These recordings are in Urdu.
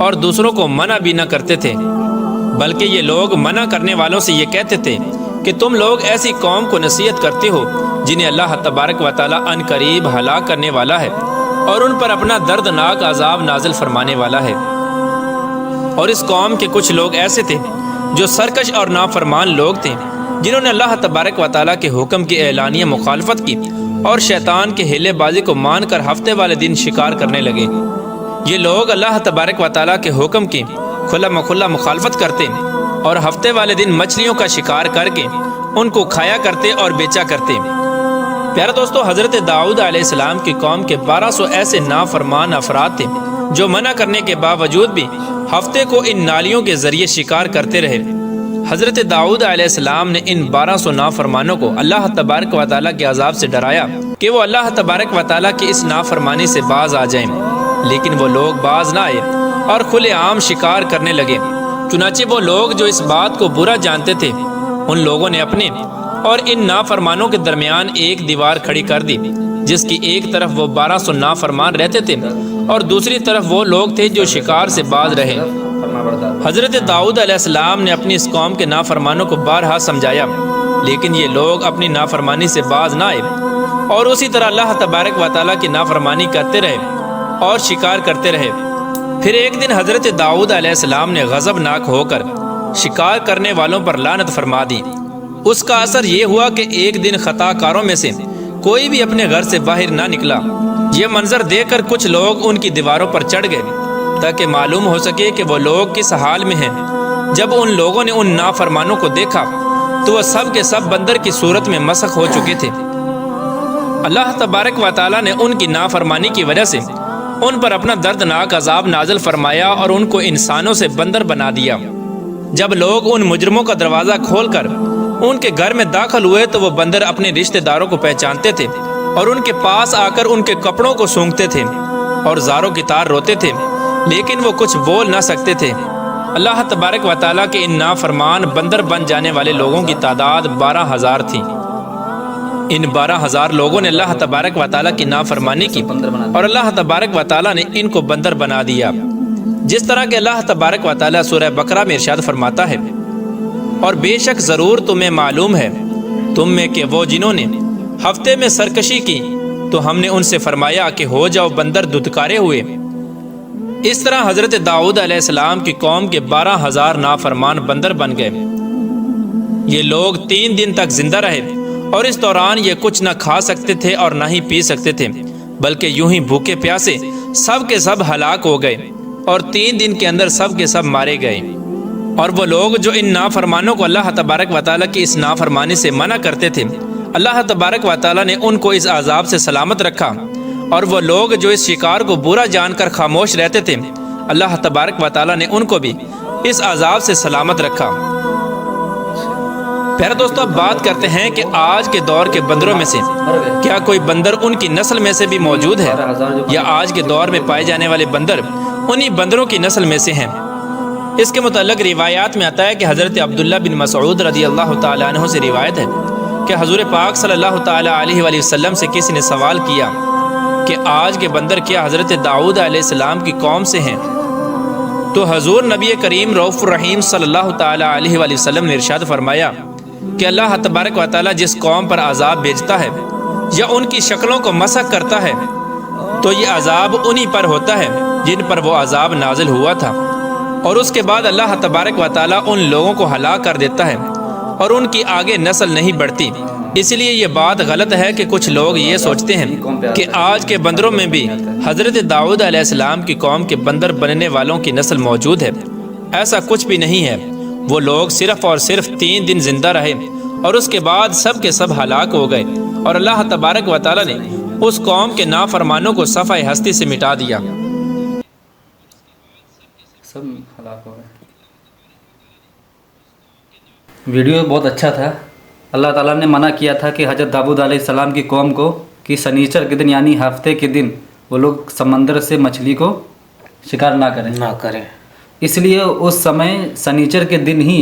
اور دوسروں کو منع بھی نہ کرتے تھے، بلکہ یہ لوگ منع کرنے والوں سے یہ کہتے تھے کہ تم لوگ ایسی قوم کو نصیحت کرتے ہو جنہیں اللہ تبارک و تعالیٰ ان قریب ہلاک کرنے والا ہے اور ان پر اپنا دردناک عذاب نازل فرمانے والا ہے۔ اور اس قوم کے کچھ لوگ ایسے تھے جو سرکش اور نافرمان لوگ تھے، جنہوں نے اللہ تبارک و تعالیٰ کے حکم کی اعلانیہ مخالفت کی اور شیطان کے ہیلے بازی کو مان کر ہفتے والے دن شکار کرنے لگے۔ یہ لوگ اللہ تبارک و تعالیٰ کے حکم کی کھلا مکھلا مخالفت کرتے اور ہفتے والے دن مچھلیوں کا شکار کر کے ان کو کھایا کرتے اور بیچا کرتے۔ پیارے دوستو، حضرت داؤد علیہ السلام کی قوم کے 1200 ایسے نافرمان افراد تھے جو منع کرنے کے باوجود بھی ہفتے کو ان نالیوں کے ذریعے شکار کرتے رہے۔ حضرت داؤد علیہ السلام نے ان 1200 نافرمانوں کو اللہ تبارک و تعالیٰ کے عذاب سے ڈرایا کہ وہ اللہ تبارک و تعالیٰ کی اس نافرمانی سے باز آ جائیں، لیکن وہ لوگ باز نہ آئے اور کھلے عام شکار کرنے لگے۔ چنانچہ وہ لوگ جو اس بات کو برا جانتے تھے، ان لوگوں نے اپنے اور ان نافرمانوں کے درمیان ایک دیوار کھڑی کر دی، جس کی ایک طرف وہ 1200 نافرمان رہتے تھے اور دوسری طرف وہ لوگ تھے جو شکار سے باز رہے۔ حضرت داؤد علیہ السلام نے اپنی اس قوم کے نافرمانوں کو بارہا سمجھایا، لیکن یہ لوگ اپنی نافرمانی سے باز نہ آئے اور اسی طرح اللہ تبارک و تعالیٰ کی نافرمانی کرتے رہے اور شکار کرتے رہے۔ پھر ایک دن حضرت داؤد علیہ السلام نے غضبناک ہو کر شکار کرنے والوں پر لعنت فرما دی۔ اس کا اثر یہ ہوا کہ ایک دن خطا کاروں میں سے کوئی بھی اپنے گھر سے باہر نہ نکلا۔ یہ منظر دیکھ کر کچھ لوگ ان کی دیواروں پر چڑھ گئے تاکہ معلوم ہو سکے کہ وہ لوگ کس حال میں ہیں۔ جب ان لوگوں نے ان نافرمانوں کو دیکھا تو وہ سب کے سب بندر کی صورت میں مسخ ہو چکے تھے۔ اللہ تبارک و تعالیٰ نے ان کی نافرمانی کی وجہ سے ان پر اپنا دردناک عذاب نازل فرمایا اور ان کو انسانوں سے بندر بنا دیا۔ جب لوگ ان مجرموں کا دروازہ کھول کر ان کے گھر میں داخل ہوئے تو وہ بندر اپنے رشتہ داروں کو پہچانتے تھے اور ان کے پاس آ کر ان کے کپڑوں کو سونگھتے تھے اور زاروں کی طرح روتے تھے، لیکن وہ کچھ بول نہ سکتے تھے۔ اللہ تبارک و تعالیٰ کے ان نافرمان بندر بن جانے والے لوگوں کی تعداد 12,000 تھی۔ ان 12,000 لوگوں نے اللہ تبارک و تعالیٰ کی نافرمانی کی اور اللہ تبارک و تعالیٰ نے ان کو بندر بنا دیا، جس طرح کہ اللہ تبارک و تعالیٰ سورہ بقرہ میں ارشاد فرماتا ہے، اور بے شک ضرور تمہیں معلوم ہے تم میں کہ وہ جنہوں نے ہفتے میں سرکشی کی تو ہم نے ان سے فرمایا کہ ہو جاؤ بندر دھتکارے ہوئے۔ اس طرح حضرت داؤد علیہ السلام کی قوم کے 12,000 نافرمان بندر بن گئے۔ یہ لوگ 3 دن تک زندہ رہے اور اس دوران یہ کچھ نہ کھا سکتے تھے اور نہ ہی پی سکتے تھے، بلکہ یوں ہی بھوکے پیاسے سب کے سب ہلاک ہو گئے اور 3 دن کے اندر سب کے سب مارے گئے۔ اور وہ لوگ جو ان نافرمانوں کو اللہ تبارک و تعالیٰ کی اس نافرمانی سے منع کرتے تھے، اللہ تبارک و تعالیٰ نے ان کو اس عذاب سے سلامت رکھا، اور وہ لوگ جو اس شکار کو برا جان کر خاموش رہتے تھے، اللہ تبارک و تعالیٰ نے ان کو بھی اس عذاب سے سلامت رکھا۔ پیارے دوستو، اب بات کرتے ہیں کہ آج کے دور کے بندروں میں سے کیا کوئی بندر ان کی نسل میں سے بھی موجود ہے، یا آج کے دور میں پائے جانے والے بندر انہی بندروں کی نسل میں سے ہیں؟ اس کے متعلق روایات میں آتا ہے کہ حضرت عبداللہ بن مسعود رضی اللہ تعالیٰ عنہ سے روایت ہے کہ حضور پاک صلی اللہ تعالیٰ علیہ وآلہ وسلم سے کسی نے سوال کیا کہ آج کے بندر کیا حضرت داؤد علیہ السلام کی قوم سے ہیں؟ تو حضور نبی کریم رؤوف الرحیم صلی اللہ تعالیٰ علیہ وآلہ وسلم نے ارشاد فرمایا کہ اللہ تبارک و تعالیٰ جس قوم پر عذاب بھیجتا ہے یا ان کی شکلوں کو مسخ کرتا ہے تو یہ عذاب انہی پر ہوتا ہے جن پر وہ عذاب نازل ہوا تھا، اور اس کے بعد اللہ تبارک و تعالیٰ ان لوگوں کو ہلاک کر دیتا ہے اور ان کی آگے نسل نہیں بڑھتی۔ اس لیے یہ بات غلط ہے کہ کچھ لوگ یہ سوچتے ہیں کہ آج کے بندروں میں بھی حضرت داؤد علیہ السلام کی قوم کے بندر بننے والوں کی نسل موجود ہے۔ ایسا کچھ بھی نہیں ہے۔ وہ لوگ صرف اور صرف 3 دن زندہ رہے اور اس کے بعد سب کے سب ہلاک ہو گئے، اور اللہ تبارک و تعالیٰ نے اس قوم کے نافرمانوں کو صفحہ ہستی سے مٹا دیا۔ سب ہلاک ہو گئے۔ ویڈیو بہت اچھا تھا۔ اللہ تعالیٰ نے منع کیا تھا کہ حضرت داؤد علیہ السلام کی قوم کو کہ سنیچر کے دن یعنی ہفتے کے دن وہ لوگ سمندر سے مچھلی کو شکار نہ کریں۔ اس لیے اس سمے سنیچر کے دن ہی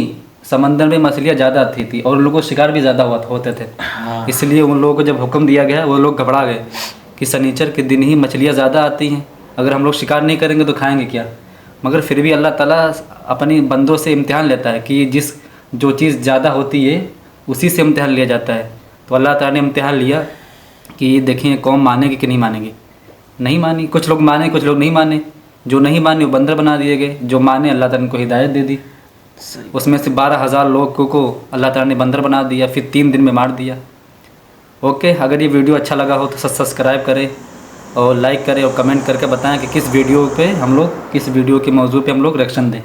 سمندر میں مچھلیاں زیادہ آتی تھی اور ان لوگوں کو شکار بھی زیادہ ہوتے تھے۔ اس لیے ان لوگوں کو جب حکم دیا گیا وہ لوگ گھبرا گئے کہ سنیچر کے دن ہی مچھلیاں زیادہ آتی ہیں، اگر ہم لوگ شکار نہیں کریں گے تو کھائیں گے کیا؟ مگر پھر بھی اللہ تعالیٰ اپنی بندوں سے امتحان لیتا ہے کہ جو چیز زیادہ ہوتی ہے اسی سے امتحان لیا جاتا ہے. تو اللہ تعالیٰ نے امتحان لیا کہ دیکھیں قوم مانے گی کہ نہیں مانیں گی. نہیں مانی. کچھ لوگ مانے کچھ لوگ نہیں مانے. جو نہیں مانے وہ بندر بنا دیے گئے. جو مانے اللہ تعالیٰ نے ان کو ہدایت دے دی. اس میں سے 12,000 لوگوں کو اللہ تعالیٰ نے بندر بنا دیا, پھر 3 دن میں مار دیا. اوکے, اگر یہ ویڈیو اچھا لگا ہو تو سبسکرائب کریں اور لائک کریں اور کمنٹ کر کے بتائیں کہ کس ویڈیو کے موضوع پہ ہم لوگ ریئیکشن دیں.